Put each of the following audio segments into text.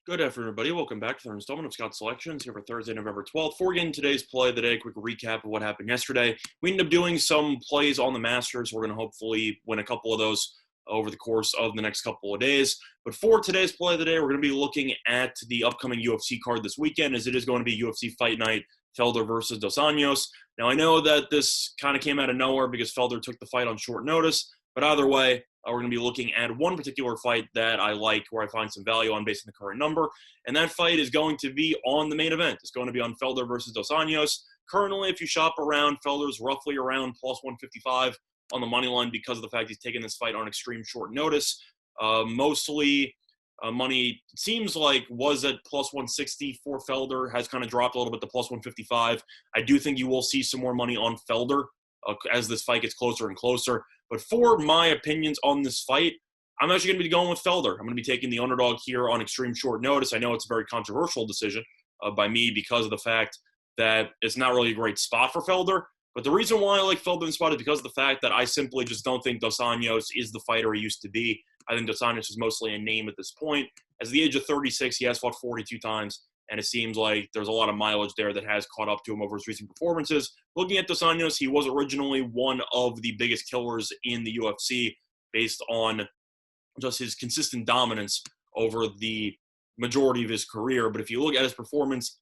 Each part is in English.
Good afternoon, everybody. Welcome back to the installment of Scott's Selections here for Thursday, November 12th. Before getting today's play of the day, a quick recap of what happened yesterday. We ended up doing some plays on the Masters. We're going to hopefully win a couple of those over the course of the next couple of days. But for today's play of the day, we're going to be looking at the upcoming UFC card this weekend, as it is going to be UFC Fight Night, Felder versus Dos Anjos. Now, I know that this kind of came out of nowhere because Felder took the fight on short notice, but either way, we're going to be looking at one particular fight that I like, where I find some value on based on the current number, and that fight is going to be on the main event. It's going to be on Felder versus Dos Anjos. Currently, if you shop around, Felder's roughly around plus 155 on the money line because of the fact he's taking this fight on extreme short notice. Mostly money, it seems like, was at plus 160 for Felder, has kind of dropped a little bit to plus 155. I do think you will see some more money on Felder as this fight gets closer and closer. But for my opinions on this fight, I'm actually going to be going with Felder. I'm going to be taking the underdog here on extreme short notice. I know it's a very controversial decision by me because of the fact that it's not really a great spot for Felder. But the reason why I like Felder in the spot is because of the fact that I simply just don't think Dos Anjos is the fighter he used to be. I think Dos Anjos is mostly a name at this point. At the age of 36, he has fought 42 times. And it seems like there's a lot of mileage there that has caught up to him over his recent performances. Looking at Dos Anjos, he was originally one of the biggest killers in the UFC based on just his consistent dominance over the majority of his career. But if you look at his performance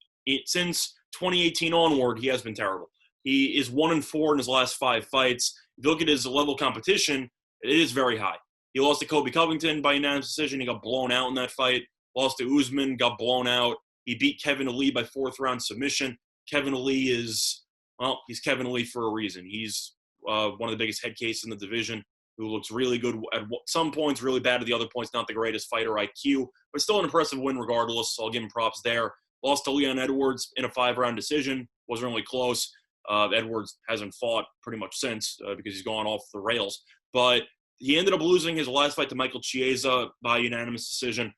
since 2018 onward, he has been terrible. He is 1-4 in his last 5 fights. If you look at his level of competition, it is very high. He lost to Colby Covington by unanimous decision. He got blown out in that fight. Lost to Usman, got blown out. He beat Kevin Lee by 4th-round submission. Kevin Lee is, well, he's Kevin Lee for a reason. He's one of the biggest head cases in the division, who looks really good at some points, really bad at the other points, not the greatest fighter IQ, but still an impressive win regardless, so I'll give him props there. Lost to Leon Edwards in a 5-round decision. Wasn't really close. Edwards hasn't fought pretty much since because he's gone off the rails. But he ended up losing his last fight to Michael Chiesa by unanimous decision.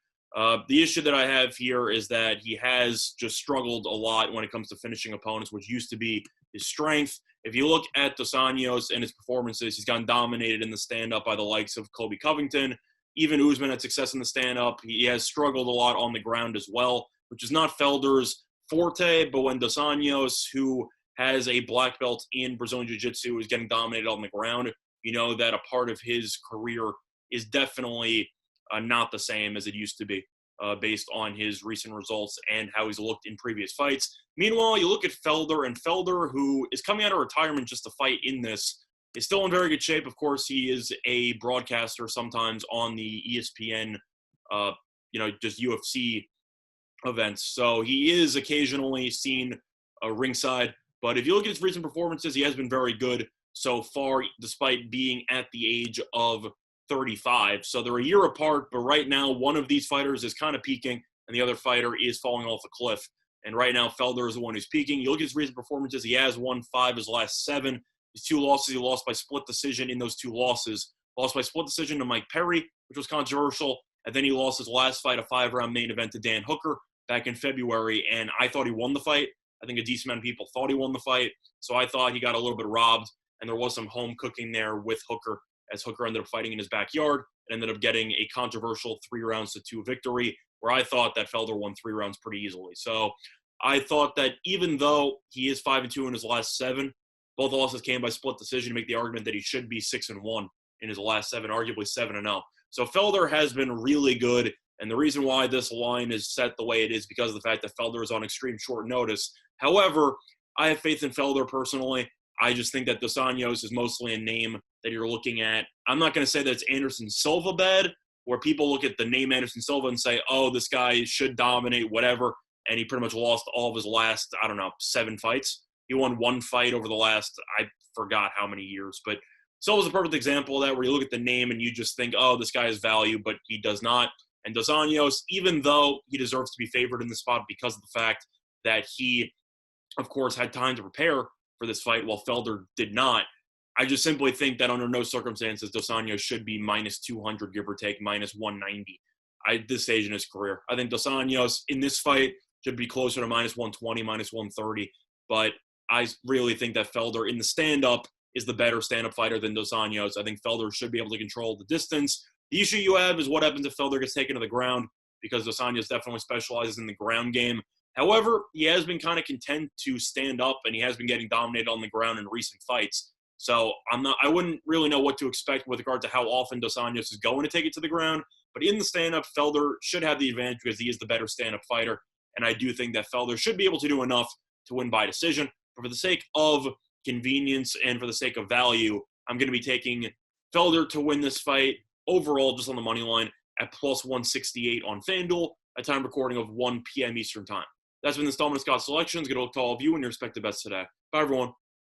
The issue that I have here is that he has just struggled a lot when it comes to finishing opponents, which used to be his strength. If you look at Dos Anjos and his performances, he's gotten dominated in the stand-up by the likes of Colby Covington. Even Usman had success in the stand-up. He has struggled a lot on the ground as well, which is not Felder's forte. But when Dos Anjos, who has a black belt in Brazilian Jiu-Jitsu, is getting dominated on the ground, you know that a part of his career is definitely not the same as it used to be based on his recent results and how he's looked in previous fights. Meanwhile, you look at Felder, and Felder, who is coming out of retirement just to fight in this, is still in very good shape. Of course, he is a broadcaster sometimes on the ESPN, just UFC events. So he is occasionally seen ringside. But if you look at his recent performances, he has been very good so far, despite being at the age of 35. So they're a year apart, but right now one of these fighters is kind of peaking and the other fighter is falling off a cliff. And right now Felder is the one who's peaking. You look at his recent performances, he has won 5 of his last 7. His 2 losses, he lost by split decision in those 2 losses. Lost by split decision to Mike Perry, which was controversial. And then he lost his last fight, a 5-round main event, to Dan Hooker back in February. And I thought he won the fight. I think a decent amount of people thought he won the fight. So I thought he got a little bit robbed. And there was some home cooking there with Hooker, as Hooker ended up fighting in his backyard and ended up getting a controversial 3-2 victory, where I thought that Felder won 3 rounds pretty easily. So I thought that even though he is 5-2 in his last 7, both losses came by split decision, to make the argument that he should be 6-1 in his last 7, arguably 7-0. So Felder has been really good, and the reason why this line is set the way it is because of the fact that Felder is on extreme short notice. However, I have faith in Felder personally. I just think that Dos Anjos is mostly a name that you're looking at. I'm not going to say that it's Anderson Silva bad, where people look at the name Anderson Silva and say, oh, this guy should dominate, whatever, and he pretty much lost all of his last, 7 fights. He won 1 fight over the last, I forgot how many years, but Silva's a perfect example of that, where you look at the name and you just think, oh, this guy has value, but he does not. And Dos Anjos, even though he deserves to be favored in this spot because of the fact that he, of course, had time to prepare for this fight while Felder did not, I just simply think that under no circumstances Dos Anjos should be minus 200, give or take, minus 190 at this stage in his career. I think Dos Anjos in this fight should be closer to minus 120, minus 130, but I really think that Felder in the stand-up is the better stand-up fighter than Dos Anjos. I think Felder should be able to control the distance. The issue you have is what happens if Felder gets taken to the ground. because Dos Anjos definitely specializes in the ground game. However, he has been kind of content to stand up, and he has been getting dominated on the ground in recent fights. So I wouldn't really know what to expect with regard to how often Dos Anjos is going to take it to the ground. But in the stand-up, Felder should have the advantage because he is the better stand-up fighter. And I do think that Felder should be able to do enough to win by decision. But for the sake of convenience and for the sake of value, I'm going to be taking Felder to win this fight overall just on the money line at plus 168 on FanDuel, a time recording of 1 p.m. Eastern Time. That's been the installment of Scott Selections. Good luck to all of you and your respective bets today. Bye, everyone.